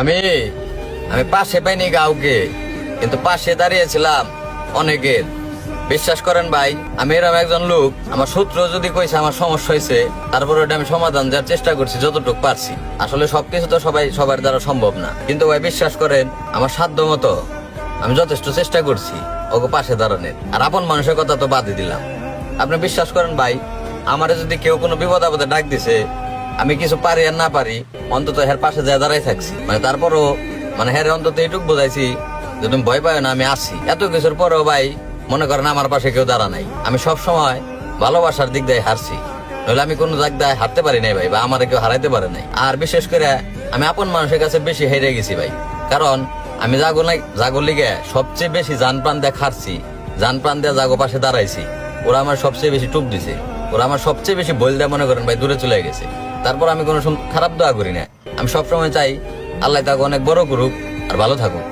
আমি আমি পাশে পাইনি কাউকে, কিন্তু পাশে দাঁড়িয়েছিলাম অনেকের। বিশ্বাস করেন ভাই, আমি এরকম একজন লোক, আমার সূত্র যদি কইছে আমার সমস্যা হয়েছে, তারপরে ওটা আমি সমাধান দেওয়ার চেষ্টা করছি যতটুকু পারছি। আসলে সবকিছু তো সবার দ্বারা সম্ভব না, কিন্তু ভাই বিশ্বাস করেন আমার সাধ্য মতো আমি যথেষ্ট চেষ্টা করছি ওকে পাশে দাঁড়ানোর। আর আপন মানুষের কথা তো বাদই দিলাম। আপনি বিশ্বাস করেন ভাই, আমারে যদি কেউ কোনো বিপদ আপদে ডাক দিছে, আমি কিছু পারি আর না পারি, অন্তত হের পাশে যায় দাঁড়াই থাকছি। তারপরও হ্যাঁ অন্তত এইটুক বোঝাইছি যে তুমি ভয় পাও না, আমি আছি। এত কিছুর পরেও ভাই মনে করেন আমার পাশে কেউ দাঁড়া নাই। আমি সব সময় ভালোবাসার দিক দিয়ে হারছি, নইলে আমি কোনো দিক দিয়ে হারতে পারি নাই ভাই, বা আমার কেউ হারাইতে পারে নাই। আর বিশেষ করে আমি আপন মানুষের কাছে বেশি হেরে গেছি ভাই, কারণ আমি জাগো লিগে সবচেয়ে বেশি জান প্রাণ দিয়ে হারছি, জান প্রাণ দিয়ে জাগো পাশে দাঁড়াইছি। ওরা আমার সবচেয়ে বেশি টুপ দিছে, ওরা আমার সবচেয়ে বেশি বল দেয় মনে করেন ভাই দূরে চলে গেছে। তারপর আমি কোনো খারাপ দোয়া করি না। আমি সবসময় চাই আল্লাহ তাকে অনেক বড় করুক আর ভালো থাকুক।